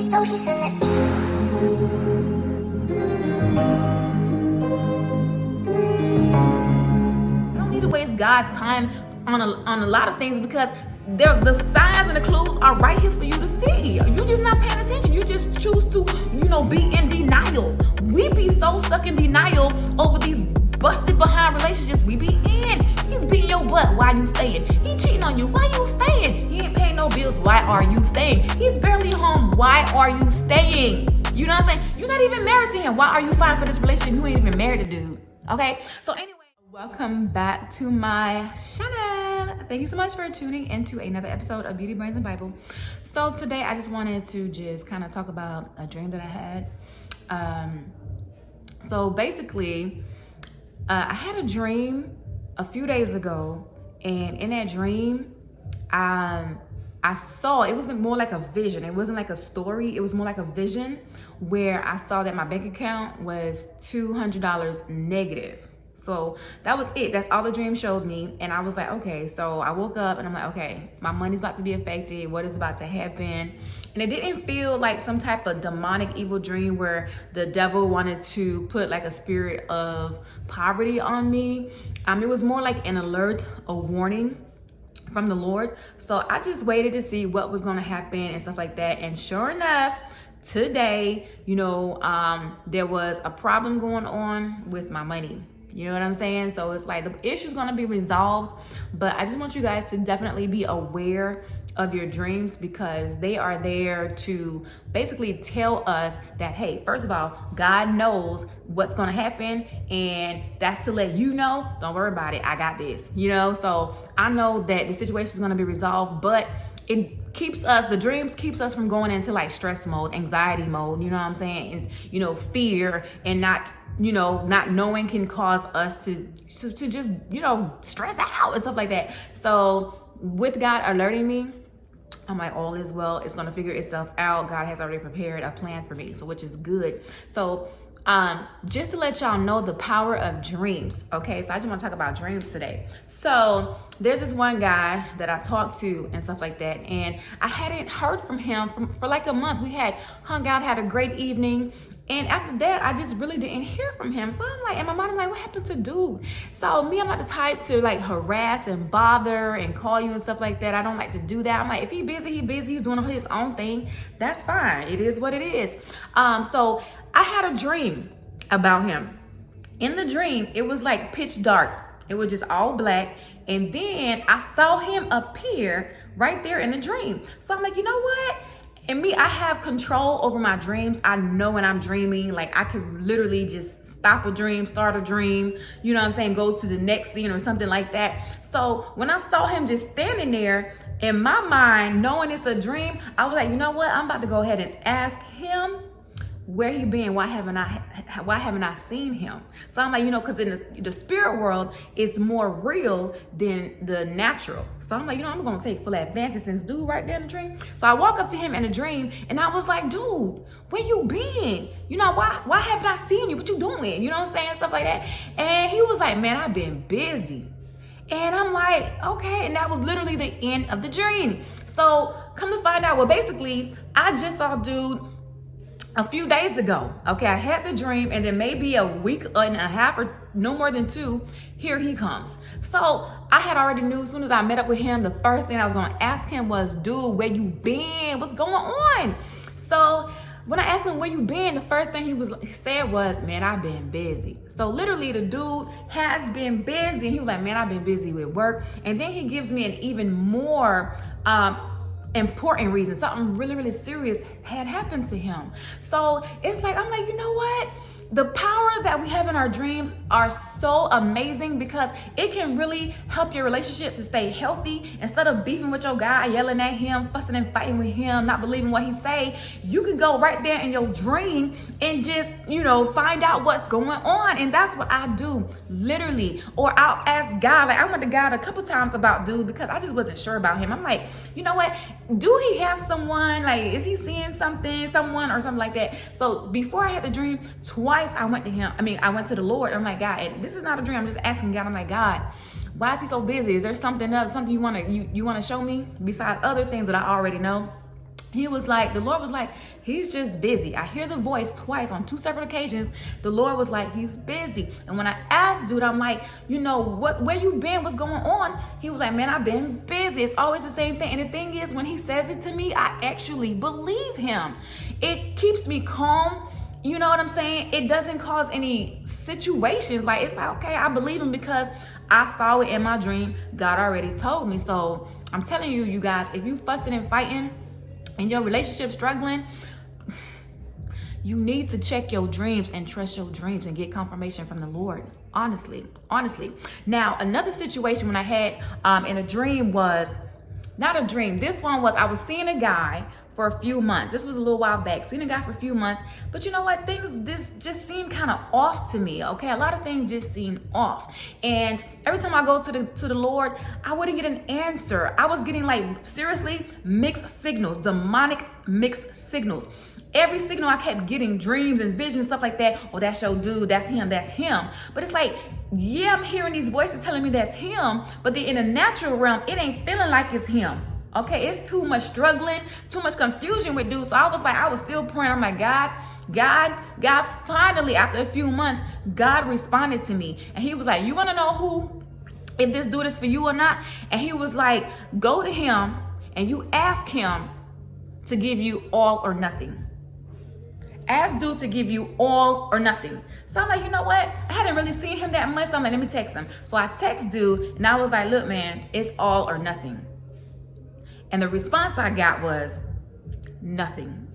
So she said, let me. I don't need to waste God's time on a lot of things because the signs and the clues are right here for you to see. You're just not paying attention. You just choose to, be in denial. We be so stuck in denial over these busted behind relationships we be in. He's beating your butt. Why you staying? He cheating on you. Why you staying? He ain't paying no bills. Why are you staying? He's barely home. Why are you staying? You know what I'm saying? You're not even married to him. Why are you fighting for this relationship? You ain't even married to dude. Okay? So anyway, welcome back to my channel. Thank you so much for tuning into another episode of Beauty, Brains, and Bible. So today I just wanted to just kind of talk about a dream that I had. So basically, I had a dream a few days ago, and in that dream, I saw, it wasn't more like a vision. It wasn't like a story. It was more like a vision where I saw that my bank account was $200 negative. So that was it. That's all the dream showed me. And I was like, okay. So I woke up and I'm like, okay, my money's about to be affected. What is about to happen? And it didn't feel like some type of demonic evil dream where the devil wanted to put like a spirit of poverty on me. It was more like an alert, a warning from the Lord. So I just waited to see what was going to happen and stuff like that. And sure enough, today, there was a problem going on with my money. You know what I'm saying? So it's like the issue's gonna be resolved, but I just want you guys to definitely be aware of your dreams because they are there to basically tell us that, hey, first of all, God knows what's gonna happen, and that's to let you know, don't worry about it, I got this, So I know that the situation is gonna be resolved, but it keeps us, the dreams keeps us from going into like stress mode, anxiety mode, you know what I'm saying? And, fear and not knowing can cause us to just, stress out and stuff like that. So with God alerting me, I'm like, all is well. It's going to figure itself out. God has already prepared a plan for me, so which is good. So just to let y'all know the power of dreams. Okay, so I just want to talk about dreams today. So there's this one guy that I talked to and stuff like that, and I hadn't heard from him for like a month. We had hung out, had a great evening, and after that, I just really didn't hear from him. So I'm like, in my mind, I'm like, what happened to dude? So me, I'm not the type to like harass and bother and call you and stuff like that. I don't like to do that. I'm like, if he's busy, he's doing his own thing. That's fine. It is what it is. So I had a dream about him. In the dream, it was like pitch dark. It was just all black. And then I saw him appear right there in the dream. So I'm like, you know what? And me, I have control over my dreams. I know when I'm dreaming, like I could literally just stop a dream, start a dream, you know what I'm saying? Go to the next scene or something like that. So when I saw him just standing there, in my mind, knowing it's a dream, I was like, you know what? I'm about to go ahead and ask him where he been. Why haven't I seen him? So I'm like, because in the spirit world, it's more real than the natural. So I'm like, I'm gonna take full advantage since dude right there in the dream. So I walk up to him in a dream and I was like, dude, where you been? Why haven't I seen you? What you doing? You know what I'm saying? Stuff like that. And he was like, man, I've been busy. And I'm like, okay. And that was literally the end of the dream. So come to find out, well, basically, I just saw dude a few days ago. Okay, I had the dream, and then maybe a week and a half or no more than 2, here he comes. So I had already knew as soon as I met up with him, the first thing I was gonna ask him was, dude, where you been? What's going on? So when I asked him where you been, the first thing he said was, man, I've been busy. So literally the dude has been busy. And he was like, man, I've been busy with work. And then he gives me an even more important reason. Something really, really serious had happened to him. So it's like, I'm like, you know what? The power that we have in our dreams are so amazing because it can really help your relationship to stay healthy. Instead of beefing with your guy, yelling at him, fussing and fighting with him, not believing what he say, you can go right there in your dream and just, find out what's going on. And that's what I do, literally. Or I'll ask God. Like I went to God a couple times about dude because I just wasn't sure about him. I'm like, you know what? Do he have someone? Like, is he seeing someone or something like that? So before I had the dream, twice I went to him. I went to the Lord. I'm like, God, and this is not a dream. I'm just asking God. I'm like, God, why is he so busy? Is there something else, something you want to show me besides other things that I already know? He was like, the Lord was like, he's just busy. I hear the voice twice on 2 separate occasions. The Lord was like, he's busy. And when I asked dude, I'm like, where you been? What's going on? He was like, man, I've been busy. It's always the same thing. And the thing is, when he says it to me, I actually believe him. It keeps me calm. You know what I'm saying? It doesn't cause any situations. Like, it's like, okay, I believe him because I saw it in my dream. God already told me. So I'm telling you, you guys, if you fussing and fighting, in your relationship struggling, you need to check your dreams and trust your dreams and get confirmation from the Lord. Honestly. Now, another situation when I had in a dream was, not a dream. This one was, I was seeing a guy for a few months. This was a little while back. Seeing a guy for a few months. But you know what? This just seemed kind of off to me. Okay, a lot of things just seemed off. And every time I go to the Lord, I wouldn't get an answer. I was getting like seriously mixed signals, demonic mixed signals. Every signal I kept getting, dreams and visions, stuff like that. Oh, that's your dude. That's him. But it's like, yeah, I'm hearing these voices telling me that's him. But then in the natural realm, it ain't feeling like it's him. Okay, it's too much struggling, too much confusion with dude. So I was still praying. I'm like, God, finally, after a few months, God responded to me. And he was like, you want to know if this dude is for you or not? And he was like, go to him and you ask him to give you all or nothing. Ask dude to give you all or nothing. So I'm like, you know what? I hadn't really seen him that much. So I'm like, let me text him. So I text dude and I was like, look, man, it's all or nothing. And the response I got was nothing.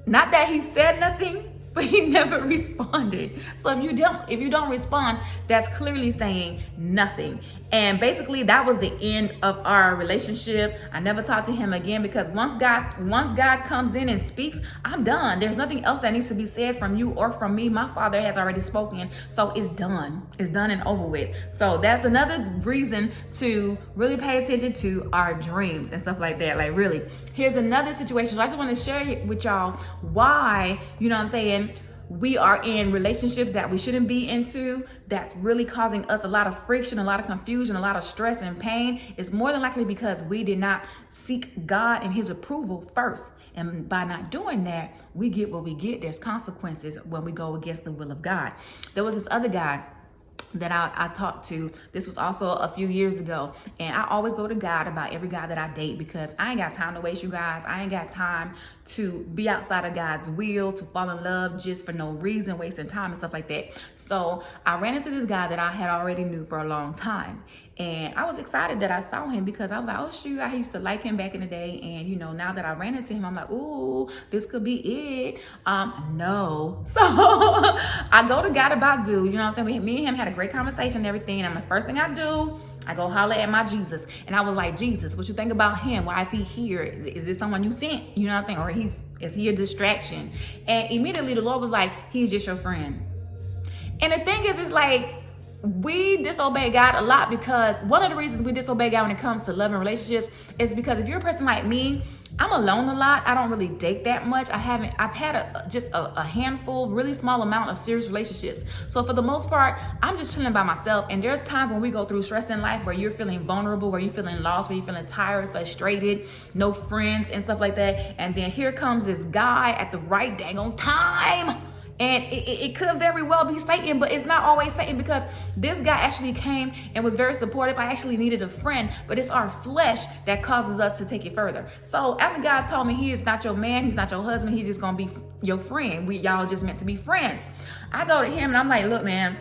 Not that he said nothing, but he never responded. So if you don't respond, that's clearly saying nothing. And basically that was the end of our relationship. I never talked to him again because once God comes in and speaks, I'm done. There's nothing else that needs to be said from you or from me. My Father has already spoken. So it's done. It's done and over with. So that's another reason to really pay attention to our dreams and stuff like that. Like really, here's another situation. So I just want to share with y'all why, you know what I'm saying, we are in relationships that we shouldn't be into, that's really causing us a lot of friction, a lot of confusion, a lot of stress and pain. It's more than likely because we did not seek God and his approval first. And by not doing that, we get what we get. There's consequences when we go against the will of God. There was this other guy that I talked to. This was also a few years ago. And I always go to God about every guy that I date because I ain't got time to waste, you guys. I ain't got time to be outside of God's will, to fall in love just for no reason, wasting time and stuff like that. So I ran into this guy that I had already knew for a long time. And I was excited that I saw him because I was like, oh shoot, I used to like him back in the day. And you know, now that I ran into him, I'm like, ooh, this could be it. No. So I go to God about dude, you know what I'm saying? Me and him had a great conversation and everything. And the first thing I do, I go holler at my Jesus. And I was like, Jesus, what you think about him? Why is he here? Is this someone you sent? You know what I'm saying? Or is he a distraction? And immediately the Lord was like, he's just your friend. And the thing is, it's like, we disobey God a lot because one of the reasons we disobey God when it comes to love and relationships is because if you're a person like me, I'm alone a lot. I don't really date that much. I've had just a handful, really small amount of serious relationships. So for the most part, I'm just chilling by myself. And there's times when we go through stress in life where you're feeling vulnerable, where you're feeling lost, where you're feeling tired, frustrated, no friends and stuff like that. And then here comes this guy at the right dang on time. And it could very well be Satan, but it's not always Satan because this guy actually came and was very supportive. I actually needed a friend, but it's our flesh that causes us to take it further. So after God told me he is not your man, he's not your husband, he's just gonna be your friend. Y'all just meant to be friends. I go to him and I'm like, look, man,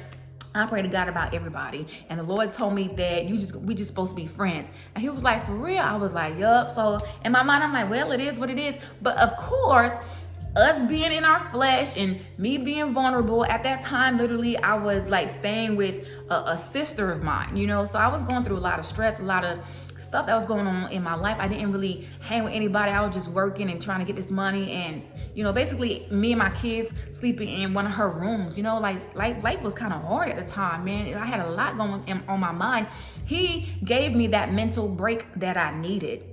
I pray to God about everybody. And the Lord told me that we just supposed to be friends. And he was like, for real? I was like, yup. So in my mind, I'm like, well, it is what it is. But of course, us being in our flesh and me being vulnerable at that time, literally I was like staying with a sister of mine, you know. So I was going through a lot of stress, a lot of stuff that was going on in my life. I didn't really hang with anybody. I was just working and trying to get this money, and you know, basically me and my kids sleeping in one of her rooms, you know. Like life was kind of hard at the time, man. I had a lot going on my mind. He gave me that mental break that I needed.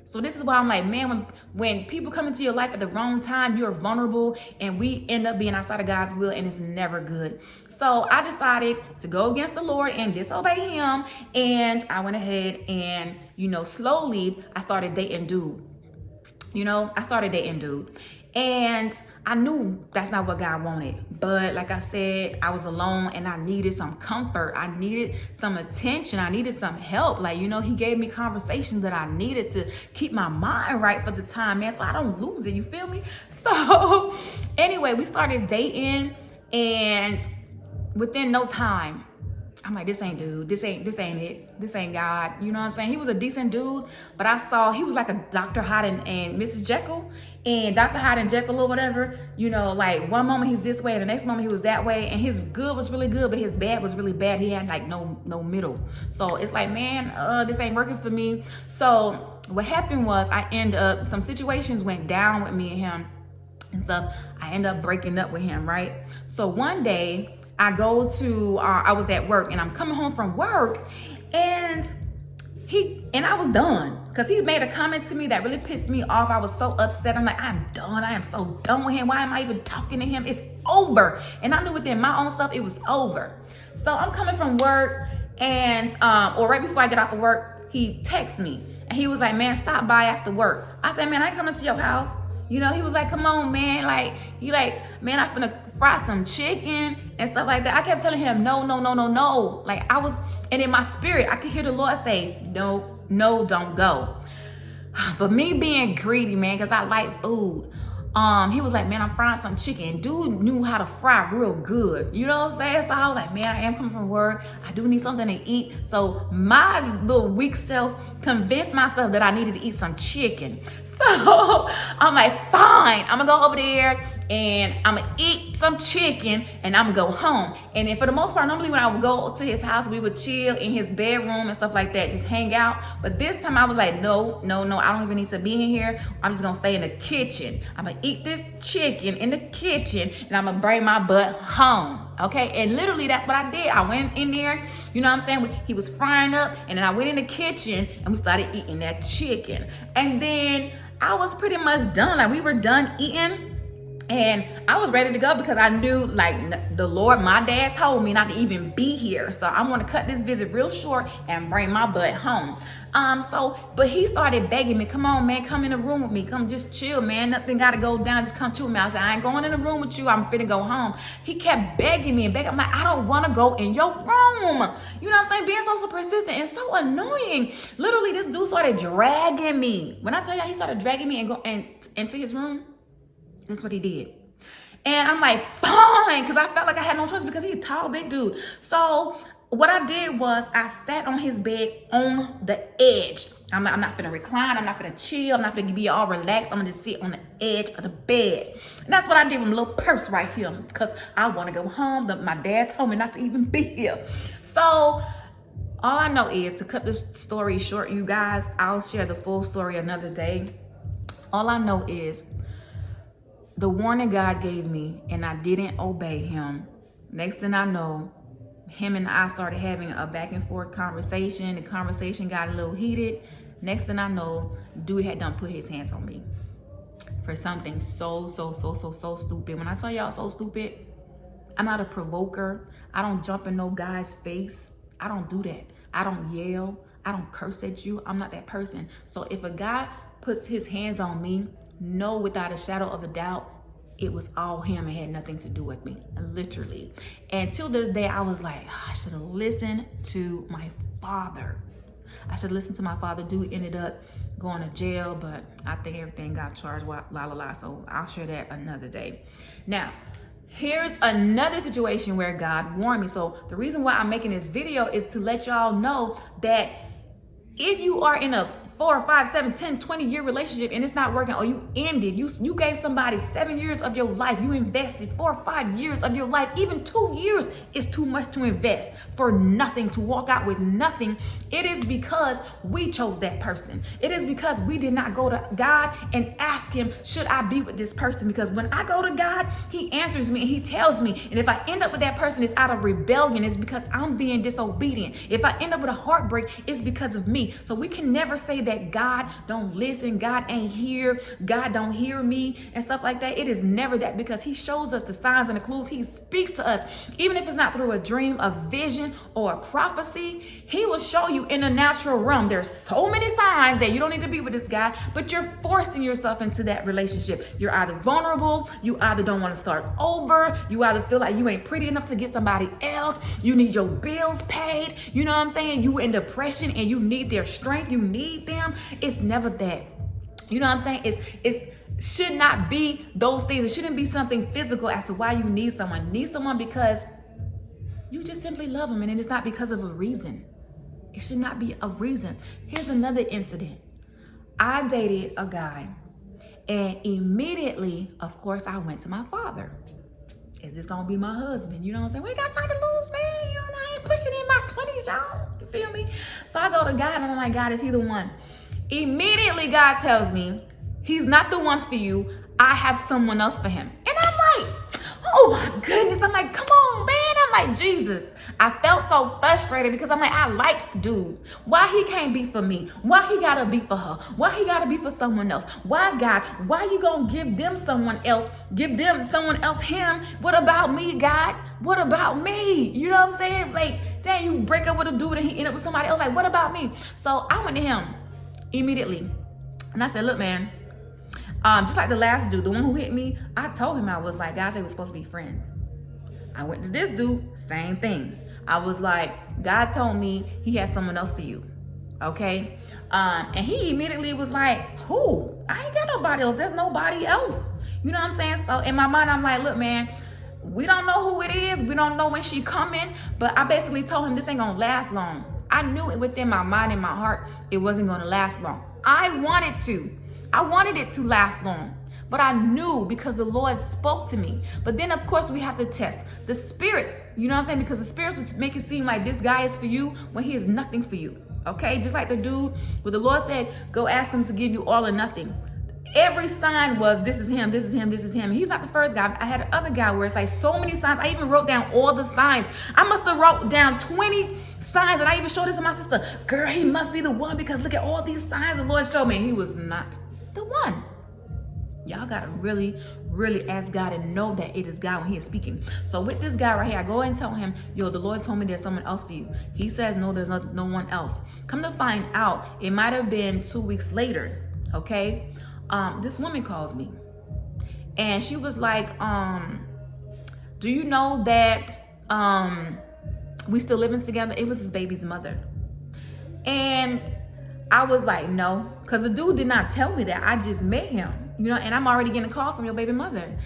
So this is why I'm like, man, when people come into your life at the wrong time, you're vulnerable and we end up being outside of God's will, and it's never good. So I decided to go against the Lord and disobey him. And I went ahead and, you know, slowly I started dating dude. I started dating dude. And I knew that's not what God wanted. But like I said, I was alone and I needed some comfort. I needed some attention. I needed some help. Like, he gave me conversations that I needed to keep my mind right for the time, man, so I don't lose it. You feel me? So anyway, we started dating, and within no time, I'm like, this ain't dude. This ain't it. This ain't God. You know what I'm saying? He was a decent dude, but I saw he was like a Dr. Hyde and Mrs. Jekyll. And Dr. Hyde and Jekyll or whatever, like one moment he's this way and the next moment he was that way. And his good was really good, but his bad was really bad. He had like no middle. So it's like, man, this ain't working for me. So what happened was some situations went down with me and him and stuff. I ended up breaking up with him, right? So one day, I was at work and I'm coming home from work, and I was done because he made a comment to me that really pissed me off. I was so upset. I'm like, I'm done. I am so done with him. Why am I even talking to him? It's over. And I knew within my own stuff, it was over. So I'm coming from work, and or right before I get off of work, he texts me and he was like, man, stop by after work. I said, man, I ain't coming to your house. He was like, come on, man. Man, I'm finna fry some chicken and stuff like that. I kept telling him, no. Like and in my spirit, I could hear the Lord say, no, don't go. But me being greedy, man, because I like food, he was like, man, I'm frying some chicken. Dude knew how to fry real good. You know what I'm saying? So I was like, man, I am coming from work. I do need something to eat. So my little weak self convinced myself that I needed to eat some chicken. So I'm like, fine, I'm gonna go over there and I'm gonna eat some chicken and I'm gonna go home. And then for the most part, normally when I would go to his house, we would chill in his bedroom and stuff like that, just hang out. But this time I was like, no, I don't even need to be in here. I'm just gonna stay in the kitchen. I'm gonna eat this chicken in the kitchen and I'm gonna bring my butt home. Okay, and literally that's what I did. I went in there, you know what I'm saying? He was frying up, and then I went in the kitchen and we started eating that chicken. And then I was pretty much done. Like, we were done eating and I was ready to go because I knew, like, the Lord, my dad told me not to even be here. So I want to cut this visit real short and bring my butt home. But he started begging me, come on, man, come in the room with me. Come just chill, man. Nothing got to go down. Just come chill with me. I said, I ain't going in the room with you. I'm finna go home. He kept begging me and begging. I'm like, I don't want to go in your room. You know what I'm saying? Being so persistent and so annoying. Literally, this dude started dragging me. When I tell you he started dragging me and into his room, that's what he did. And I'm like, fine, because I felt like I had no choice because he's a tall, big dude. So what I did was I sat on his bed on the edge. I'm not gonna recline. I'm not gonna chill. I'm not gonna be all relaxed. I'm gonna just sit on the edge of the bed. And that's what I did with my little purse right here because I want to go home. My dad told me not to even be here. So all I know is, to cut this story short, you guys, I'll share the full story another day. All I know is the warning God gave me and I didn't obey him. Next thing I know, him and I started having a back and forth conversation. The conversation got a little heated. Next thing I know, dude had done put his hands on me for something so stupid. When I tell y'all so stupid, I'm not a provoker. I don't jump in no guy's face. I don't do that. I don't yell. I don't curse at you. I'm not that person. So if a guy puts his hands on me, know without a shadow of a doubt, it was all him and had nothing to do with me, literally. And till this day, I was like, I should have listened to my father. I should listen to my father. Dude ended up going to jail, but I think everything got charged, so I'll share that another day. Now, here's another situation where God warned me. So the reason why I'm making this video is to let y'all know that if you are in a 4 or 5, 7, 10, 20-year relationship and it's not working, or you ended, you gave somebody 7 years of your life, you invested 4 or 5 years of your life, even 2 years is too much to invest for nothing, to walk out with nothing. It is because we chose that person. It is because we did not go to God and ask him, should I be with this person? Because when I go to God, he answers me and he tells me. And if I end up with that person, it's out of rebellion. It's because I'm being disobedient. If I end up with a heartbreak, it's because of me. So we can never say that God don't listen, God ain't here, God don't hear me and stuff like that. It is never that, because he shows us the signs and the clues. He speaks to us, even if it's not through a dream, a vision, or a prophecy. He will show you in the natural realm. There's so many signs that you don't need to be with this guy, but you're forcing yourself into that relationship. You're either vulnerable, you either don't want to start over, you either feel like you ain't pretty enough to get somebody else, you need your bills paid, you know what I'm saying? You in depression and you need their strength, you need them. It's never that. You know what I'm saying? It's should not be those things. It shouldn't be something physical as to why you need someone. Need someone because you just simply love them, and it's not because of a reason. It should not be a reason. Here's another incident. I dated a guy, and immediately, of course, I went to my father. Is this gonna be my husband? You know what I'm saying? We got time to lose, man. You know, I ain't pushing in my 20s, y'all. You feel me? So I go to God, and I'm like, God, is he the one? Immediately, God tells me, he's not the one for you. I have someone else for him. And I'm like, oh my goodness. I'm like, come on, man. I'm like, Jesus. I felt so frustrated because I'm like, I like dude. Why he can't be for me? Why he gotta be for her? Why he gotta be for someone else? Why, God? Why you gonna give them someone else? Give them someone else him? What about me, God? What about me? You know what I'm saying? Like, dang, you break up with a dude and he end up with somebody else. Like, what about me? So I went to him immediately. And I said, look, man, just like the last dude, the one who hit me, I told him, I was like, God said we're supposed to be friends. I went to this dude, same thing. I was like, God told me he has someone else for you, okay? And he immediately was like, who? I ain't got nobody else. There's nobody else. You know what I'm saying? So in my mind, I'm like, look, man, we don't know who it is. We don't know when she coming. But I basically told him this ain't gonna last long. I knew it within my mind and my heart, it wasn't gonna last long. I wanted it to last long. But I knew because the Lord spoke to me. But then, of course, we have to test the spirits. You know what I'm saying? Because the spirits would make it seem like this guy is for you when he is nothing for you. Okay? Just like the dude where the Lord said, go ask him to give you all or nothing. Every sign was, this is him, this is him, this is him. And he's not the first guy. I had another guy where it's like so many signs. I even wrote down all the signs. I must have wrote down 20 signs. And I even showed this to my sister. Girl, he must be the one because look at all these signs the Lord showed me. He was not the one. Y'all gotta really, really ask God and know that it is God when he is speaking. So with this guy right here, I go and tell him, yo, the Lord told me there's someone else for you. He says, no, there's no one else. Come to find out, it might have been 2 weeks later, okay? This woman calls me. And she was like, do you know that we still living together? It was his baby's mother. And I was like, no, because the dude did not tell me that. I just met him. You know, and I'm already getting a call from your baby mother.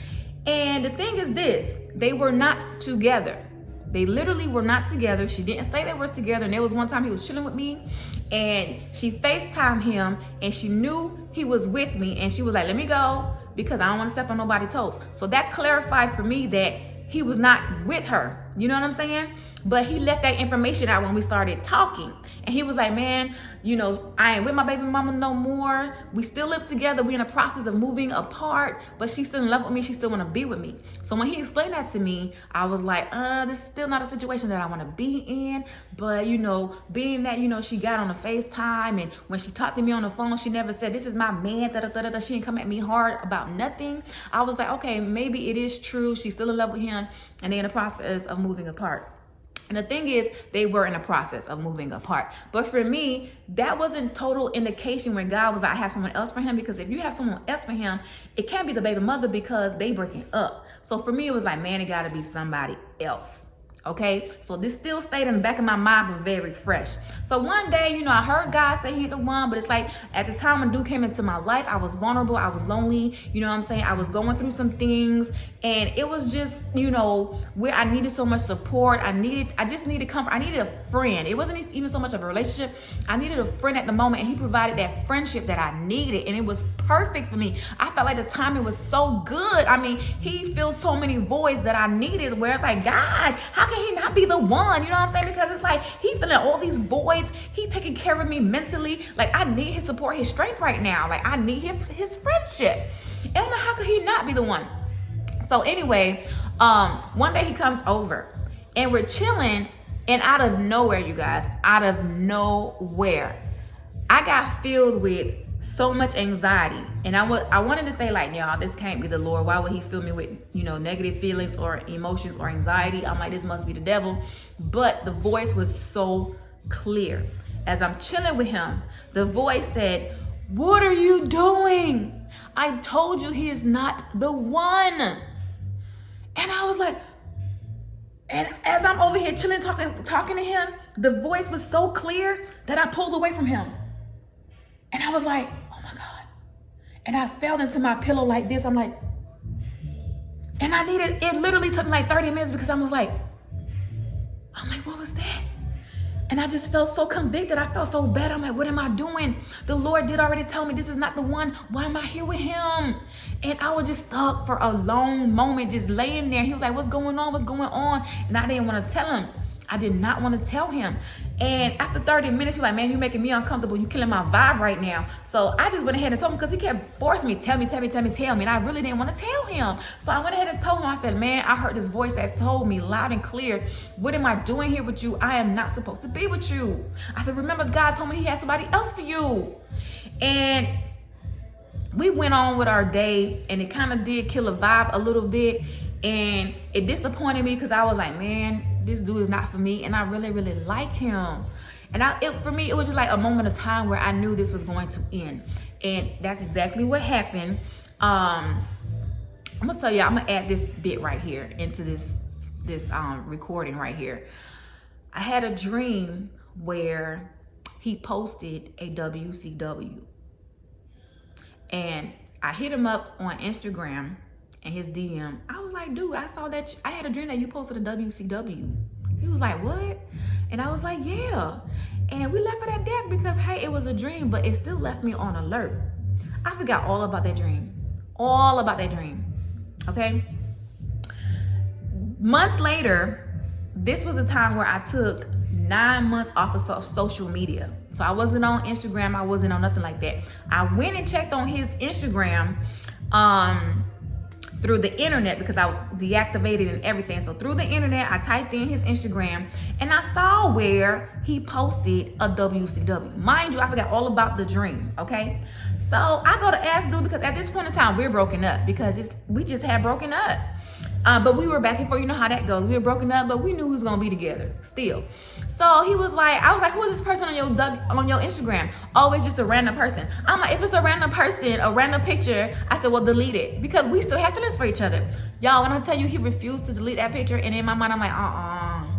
And the thing is this, they were not together. They literally were not together. She didn't say they were together. And there was one time he was chilling with me and she FaceTimed him and she knew he was with me. And she was like, let me go because I don't want to step on nobody's toes. So that clarified for me that he was not with her. You know what I'm saying? But he left that information out when we started talking. And he was like, man, you know, I ain't with my baby mama no more. We still live together. We in the process of moving apart, but she's still in love with me. She still want to be with me. So when he explained that to me, I was like, this is still not a situation that I want to be in. But, you know, being that, you know, she got on a FaceTime and when she talked to me on the phone, she never said, this is my man, da-da-da-da-da. She didn't come at me hard about nothing. I was like, okay, maybe it is true. She's still in love with him and they're in the process of moving apart. And the thing is, they were in a process of moving apart. But for me, that wasn't total indication when God was like, I have someone else for him. Because if you have someone else for him, it can't be the baby mother because they breaking up. So for me, it was like, man, it got to be somebody else. Okay, so this still stayed in the back of my mind, but very fresh. So one day, you know, I heard God say he the one, but it's like at the time when dude came into my life, I was vulnerable, I was lonely, you know what I'm saying? I was going through some things and it was just, you know, where I needed so much support. I just needed comfort. I needed a friend. It wasn't even so much of a relationship. I needed a friend at the moment and he provided that friendship that I needed and it was perfect for me. I felt like the timing was so good. I mean, he filled so many voids that I needed where it's like, God, how can he not be the one? You know what I'm saying? Because it's like he filling all these voids. He taking care of me mentally. Like I need his support, his strength right now. Like I need his friendship. And I'm like, how could he not be the one? So anyway, one day he comes over and we're chilling and out of nowhere, you guys, out of nowhere, I got filled with so much anxiety, and I wanted to say like, y'all, this can't be the Lord. Why would he fill me with, you know, negative feelings or emotions or anxiety? I'm like, this must be the devil. But the voice was so clear. As I'm chilling with him, the voice said, what are you doing? I told you he is not the one. And I was like, and as I'm over here chilling, talking to him, the voice was so clear that I pulled away from him. And I was like, oh my God. And I fell into my pillow like this. I'm like, and it literally took me like 30 minutes because I'm like, what was that? And I just felt so convicted. I felt so bad. I'm like, what am I doing? The Lord did already tell me this is not the one. Why am I here with him? And I was just stuck for a long moment, just laying there. He was like, what's going on? What's going on? And I didn't want to tell him. I did not want to tell him. And after 30 minutes, you're like, man, you're making me uncomfortable. You're killing my vibe right now. So I just went ahead and told him because he kept forcing me, tell me. And I really didn't want to tell him. So I went ahead and told him, I said, man, I heard this voice that told me loud and clear, what am I doing here with you? I am not supposed to be with you. I said, remember, God told me he had somebody else for you. And we went on with our day, and it kind of did kill a vibe a little bit. And it disappointed me because I was like, man, this dude is not for me, and I really, really like him. And for me, it was just like a moment of time where I knew this was going to end, and that's exactly what happened. I'm gonna tell you, I'm gonna add this bit right here into this recording right here. I had a dream where he posted a WCW, and I hit him up on Instagram. And his DM, I was like, dude, I saw that. I had a dream that you posted a WCW. He was like, what? And I was like, yeah. And we left it at that because, hey, it was a dream, but it still left me on alert. I forgot all about that dream. All about that dream. Okay? Months later, this was a time where I took 9 months off of social media. So I wasn't on Instagram. I wasn't on nothing like that. I went and checked on his Instagram, through the internet because I was deactivated and everything. So through the internet, I typed in his Instagram and I saw where he posted a WCW. Mind you, I forgot all about the dream, okay? So I go to ask dude because at this point in time, we're broken up because we just had broken up. But we were back and forth. You know how that goes. We were broken up, but we knew we was gonna be together still. So he was like, I was like, who is this person on your Instagram? Oh, it's just a random person. I'm like, if it's a random person, a random picture, I said, well, delete it because we still have feelings for each other. Y'all, when I tell you he refused to delete that picture, and in my mind, I'm like,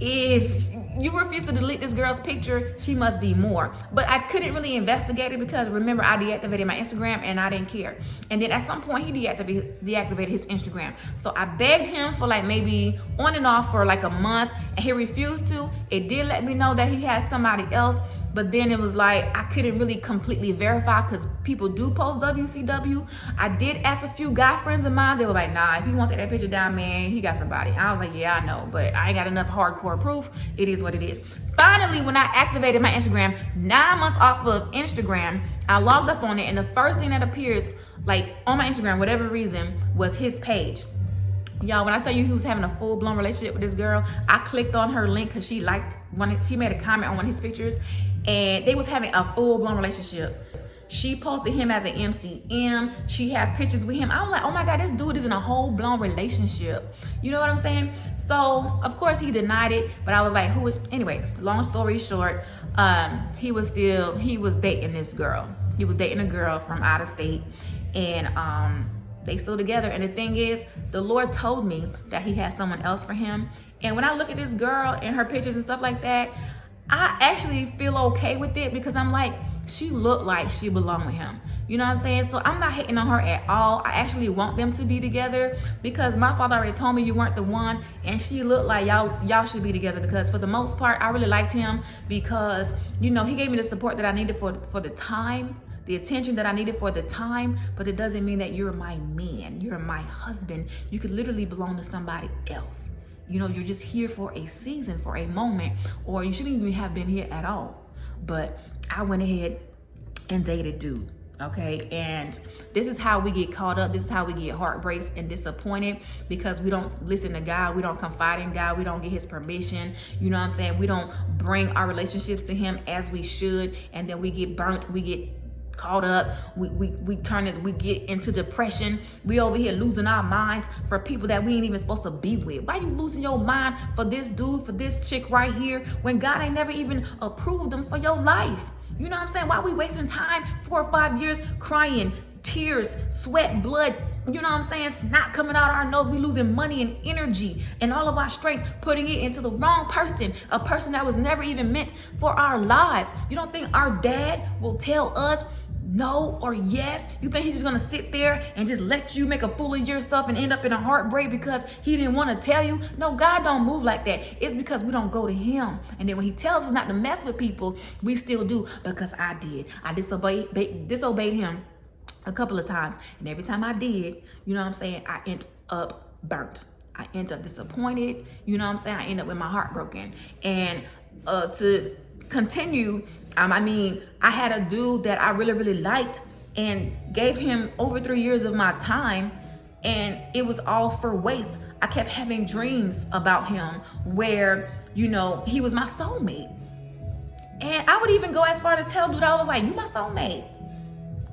if you refuse to delete this girl's picture, she must be more. But I couldn't really investigate it because remember, I deactivated my Instagram and I didn't care. And then at some point he deactivated his Instagram. So I begged him for like maybe on and off for like a month, and he refused to. It did let me know that he had somebody else, but then it was like I couldn't really completely verify because people do post WCW. I did ask a few guy friends of mine. They were like, nah, if you want that picture down, man, he got somebody. I was like, yeah, I know, but I ain't got enough hardcore proof. It is what it is. Finally, when I activated my Instagram, 9 months off of Instagram, I logged up on it, and the first thing that appears like on my Instagram, whatever reason, was his page. Y'all, when I tell you he was having a full-blown relationship with this girl, I clicked on her link because she made a comment on one of his pictures, and they was having a full-blown relationship. She posted him as an MCM. She had pictures with him. I was like, oh my God, this dude is in a whole-blown relationship. You know what I'm saying? So, of course, he denied it, but I was like, anyway, long story short, he was dating this girl. He was dating a girl from out of state, and they still together. And the thing is, the Lord told me that he had someone else for him. And when I look at this girl and her pictures and stuff like that, I actually feel okay with it because I'm like, she looked like she belonged with him. You know what I'm saying? So I'm not hating on her at all. I actually want them to be together because my father already told me you weren't the one, and she looked like y'all should be together because for the most part, I really liked him because, you know, he gave me the support that I needed for the time, the attention that I needed for the time, but it doesn't mean that you're my man, you're my husband. You could literally belong to somebody else. You know, you're just here for a season, for a moment, or you shouldn't even have been here at all. But I went ahead and dated dude, Okay, and this is how we get caught up. This is how we get heartbreaks and disappointed, because we don't listen to God. We don't confide in God. We don't get his permission. You know what I'm saying? We don't bring our relationships to him as we should, and then we get burnt. We get caught up. We turn it. We get into depression. We over here losing our minds for people that we ain't even supposed to be with. Why you losing your mind for this dude, for this chick right here, when God ain't never even approved them for your life? You know what I'm saying? Why are we wasting time, 4 or 5 years, crying, tears, sweat, blood, you know what I'm saying, snot coming out our nose? We losing money and energy and all of our strength, putting it into the wrong person, a person that was never even meant for our lives. You don't think our dad will tell us no or yes? You think he's just gonna sit there and just let you make a fool of yourself and end up in a heartbreak because he didn't want to tell you? No, God don't move like that. It's because we don't go to him. And then when he tells us not to mess with people, we still do, because I disobeyed him a couple of times, and every time I did, you know what I'm saying, I end up burnt. I end up disappointed. You know what I'm saying? I end up with my heart broken. And to continue, I had a dude that I really, really liked and gave him over 3 years of my time, and it was all for waste. I kept having dreams about him where, you know, he was my soulmate. And I would even go as far to tell dude, I was like, you my soulmate.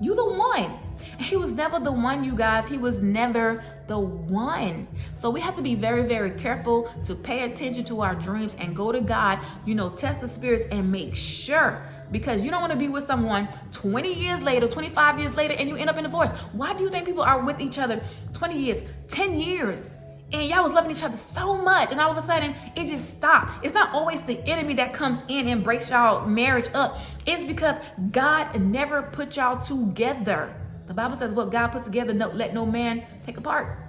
You the one. And he was never the one, you guys. He was never the one. So we have to be very, very careful to pay attention to our dreams and go to God, you know, test the spirits and make sure, because you don't want to be with someone 20 years later, 25 years later, and you end up in divorce. Why do you think people are with each other 20 years, 10 years? And y'all was loving each other so much, and all of a sudden it just stopped. It's not always the enemy that comes in and breaks y'all marriage up. It's because God never put y'all together. The Bible says what God puts together, let no man take apart.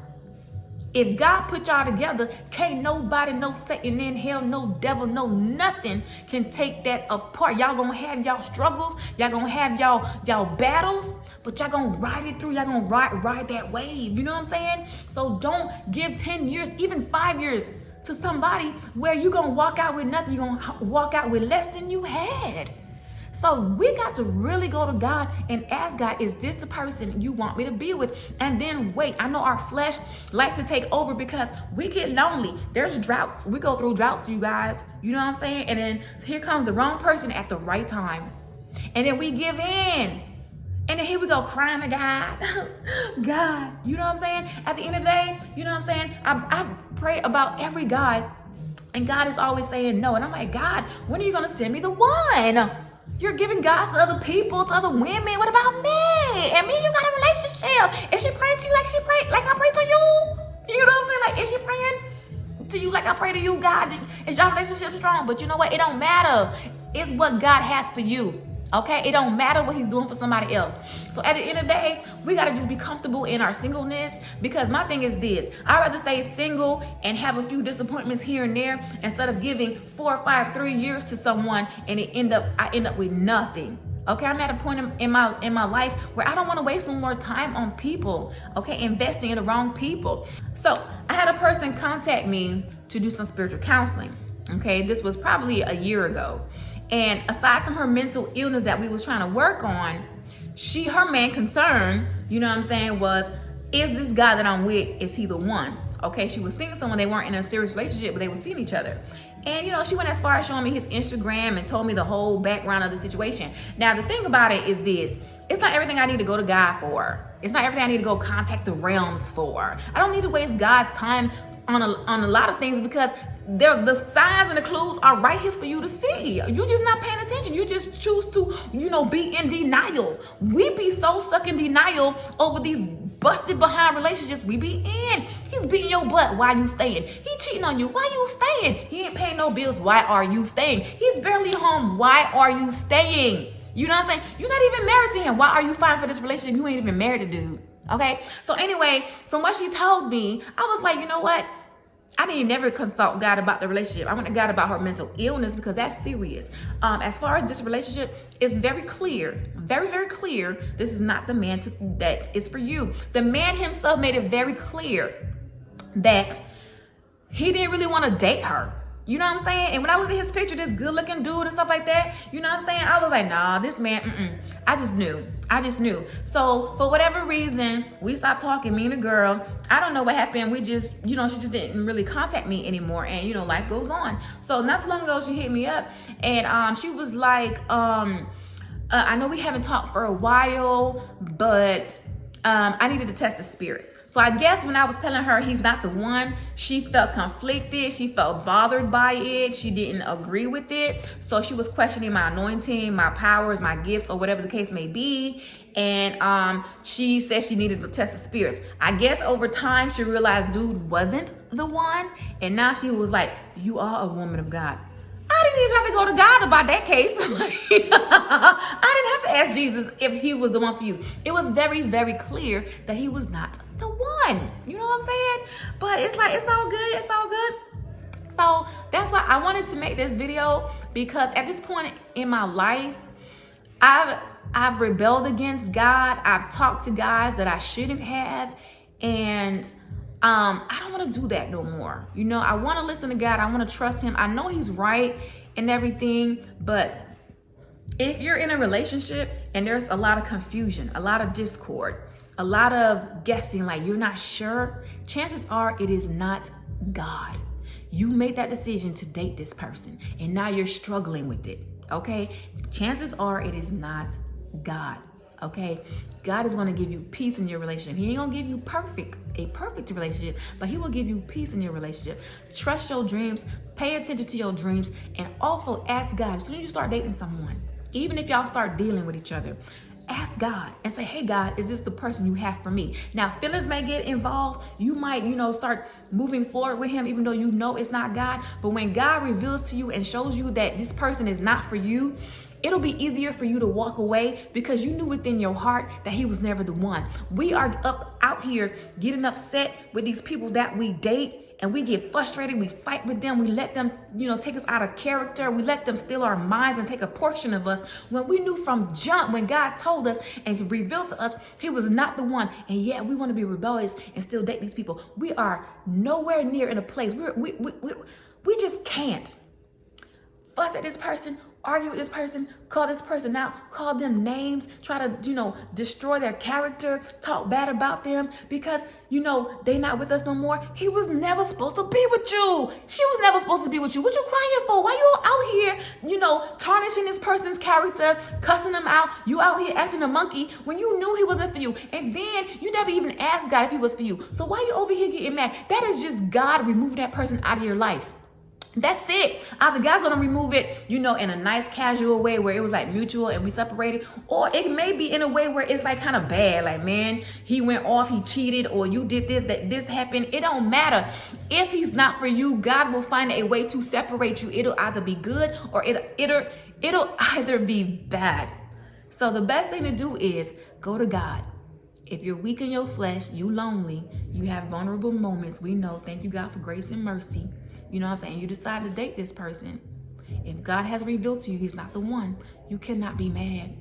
If God put y'all together, can't nobody, no Satan in hell, no devil, no nothing can take that apart. Y'all gonna have y'all struggles, y'all gonna have y'all battles, but y'all gonna ride it through. Y'all gonna ride that wave. You know what I'm saying? So don't give 10 years, even 5 years to somebody where you gonna walk out with nothing. You're gonna walk out with less than you had. So we got to really go to God and ask God, is this the person you want me to be with? And then wait. I know our flesh likes to take over because we get lonely. There's droughts. We go through droughts, you guys. You know what I'm saying? And then here comes the wrong person at the right time. And then we give in. And then here we go crying to God. God, you know what I'm saying? At the end of the day, you know what I'm saying? I pray about every guy, and God is always saying no. And I'm like, God, when are you going to send me the one? You're giving God to other people, to other women. What about me? And me, you got a relationship. Is she praying to you like I pray to you? You know what I'm saying? Like, is she praying to you like I pray to you, God? Is your relationship strong? But you know what? It don't matter. It's what God has for you. Okay? It don't matter what he's doing for somebody else. So at the end of the day, we got to just be comfortable in our singleness, because my thing is this. I'd rather stay single and have a few disappointments here and there instead of giving 4 or 5, 3 years to someone and I end up with nothing. Okay, I'm at a point in my life where I don't want to waste no more time on people, okay, investing in the wrong people. So I had a person contact me to do some spiritual counseling. Okay, this was probably a year ago. And aside from her mental illness that we was trying to work on, her main concern, you know what I'm saying, was, is this guy that I'm with, is he the one? Okay, she was seeing someone, they weren't in a serious relationship, but they were seeing each other. And you know, she went as far as showing me his Instagram and told me the whole background of the situation. Now, the thing about it is this: it's not everything I need to go to God for. It's not everything I need to go contact the realms for. I don't need to waste God's time on a lot of things, because the signs and the clues are right here for you to see. You're just not paying attention. You just choose to, you know, be in denial. We be so stuck in denial over these busted behind relationships we be in. He's beating your butt. Why you staying? He cheating on you. Why you staying? He ain't paying no bills. Why are you staying? He's barely home. Why are you staying? You know what I'm saying? You're not even married to him. Why are you fighting for this relationship? You ain't even married to dude. Okay? So anyway, from what she told me, I was like, you know what? I didn't never consult God about the relationship. I went to God about her mental illness, because that's serious. As far as this relationship, it's very clear, very, very clear. This is not the man that is for you. The man himself made it very clear that he didn't really want to date her. You know what I'm saying? And when I looked at his picture, this good looking dude and stuff like that, you know what I'm saying? I was like, nah, this man, I just knew. So for whatever reason, we stopped talking, me and the girl. I don't know what happened. We just, she just didn't really contact me anymore. And, life goes on. So not too long ago, she hit me up and she was like, I know we haven't talked for a while, but I needed to test the spirits. So I guess when I was telling her he's not the one, she felt conflicted. She felt bothered by it. She didn't agree with it. So she was questioning my anointing, my powers, my gifts, or whatever the case may be. And she said she needed to test the spirits. I guess over time she realized dude wasn't the one. And now she was like, you are a woman of God. I didn't even have to go to God about that case. I didn't have to ask Jesus if he was the one for you. It was very, very clear that he was not the one. You know what I'm saying? But it's like, it's all good. It's all good. So that's why I wanted to make this video, because at this point in my life, I've rebelled against God. I've talked to guys that I shouldn't have. And I don't want to do that no more. I want to listen to God. I want to trust him. I know he's right and everything, but if you're in a relationship and there's a lot of confusion, a lot of discord, a lot of guessing, like you're not sure, chances are it is not God. You made that decision to date this person and now you're struggling with it. Okay. Chances are it is not God. Okay. God is going to give you peace in your relationship. He ain't going to give you a perfect relationship, but he will give you peace in your relationship. Trust your dreams, pay attention to your dreams, and also ask God. As soon as you start dating someone, even if y'all start dealing with each other, ask God and say, hey God, is this the person you have for me? Now, feelings may get involved. You might, start moving forward with him, even though it's not God. But when God reveals to you and shows you that this person is not for you, it'll be easier for you to walk away because you knew within your heart that he was never the one. We are out here getting upset with these people that we date, and we get frustrated. We fight with them. We let them, take us out of character. We let them steal our minds and take a portion of us when we knew from jump, when God told us and revealed to us he was not the one. And yet we want to be rebellious and still date these people. We are nowhere near in a place. We just can't fuss at this person, argue with this person, call this person out, call them names, try to, destroy their character, talk bad about them because, they not with us no more. He was never supposed to be with you. She was never supposed to be with you. What you crying for? Why you out here, tarnishing this person's character, cussing them out? You out here acting a monkey when you knew he wasn't for you. And then you never even asked God if he was for you. So why you over here getting mad? That is just God removing that person out of your life. That's it. Either God's gonna remove it, in a nice casual way where it was like mutual and we separated, or it may be in a way where it's like kind of bad. Like, man, he went off, he cheated, or you did this happened. It don't matter. If he's not for you, God will find a way to separate you. It'll either be good or it'll either be bad. So the best thing to do is go to God. If you're weak in your flesh, you lonely, you have vulnerable moments, we know. Thank you, God, for grace and mercy. You know what I'm saying? You decide to date this person. If God has revealed to you he's not the one, you cannot be mad.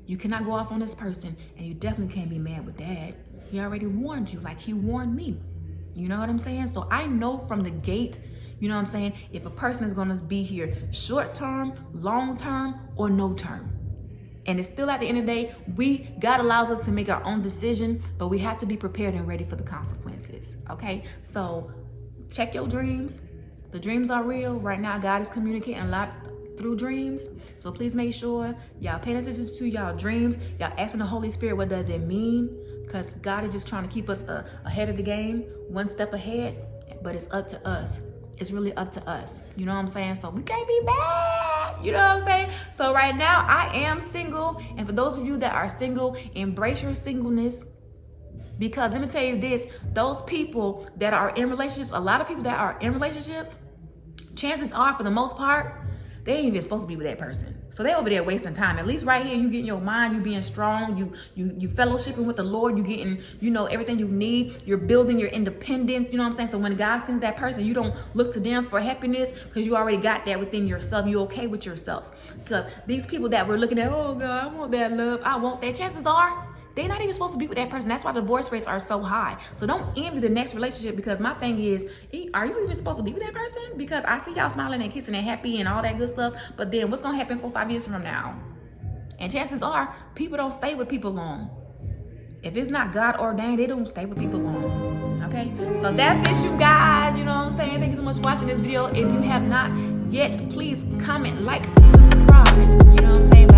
You cannot go off on this person, and you definitely can't be mad with dad. He already warned you like he warned me. You know what I'm saying? So I know from the gate, if a person is going to be here short term, long term, or no term. And it's still at the end of the day, God allows us to make our own decision, but we have to be prepared and ready for the consequences. Okay? So check your dreams. The dreams are real. Right now, God is communicating a lot through dreams. So please make sure y'all paying attention to y'all dreams. Y'all asking the Holy Spirit, what does it mean? Because God is just trying to keep us ahead of the game, one step ahead. But it's up to us. It's really up to us. You know what I'm saying? So we can't be bad. You know what I'm saying? So right now, I am single. And for those of you that are single, embrace your singleness. Because let me tell you this, those people that are in relationships, a lot of people that are in relationships, chances are, for the most part, they ain't even supposed to be with that person. So they over there wasting time. At least right here, you getting your mind, you being strong, you fellowshipping with the Lord, you getting, everything you need. You're building your independence, you know what I'm saying? So when God sends that person, you don't look to them for happiness because you already got that within yourself. You okay with yourself. Because these people that we're looking at, oh God, I want that love, I want that. Chances are, They're not even supposed to be with that person. That's why divorce rates are so high. So don't envy the next relationship, because my thing is, are you even supposed to be with that person? Because I see y'all smiling and kissing and happy and all that good stuff, but then what's gonna happen 4 or 5 years from now? And chances are, people don't stay with people long. If it's not God ordained, they don't stay with people long. Okay? So that's it, you guys. You know what I'm saying? Thank you so much for watching this video. If you have not yet, please comment, like, subscribe. You know what I'm saying?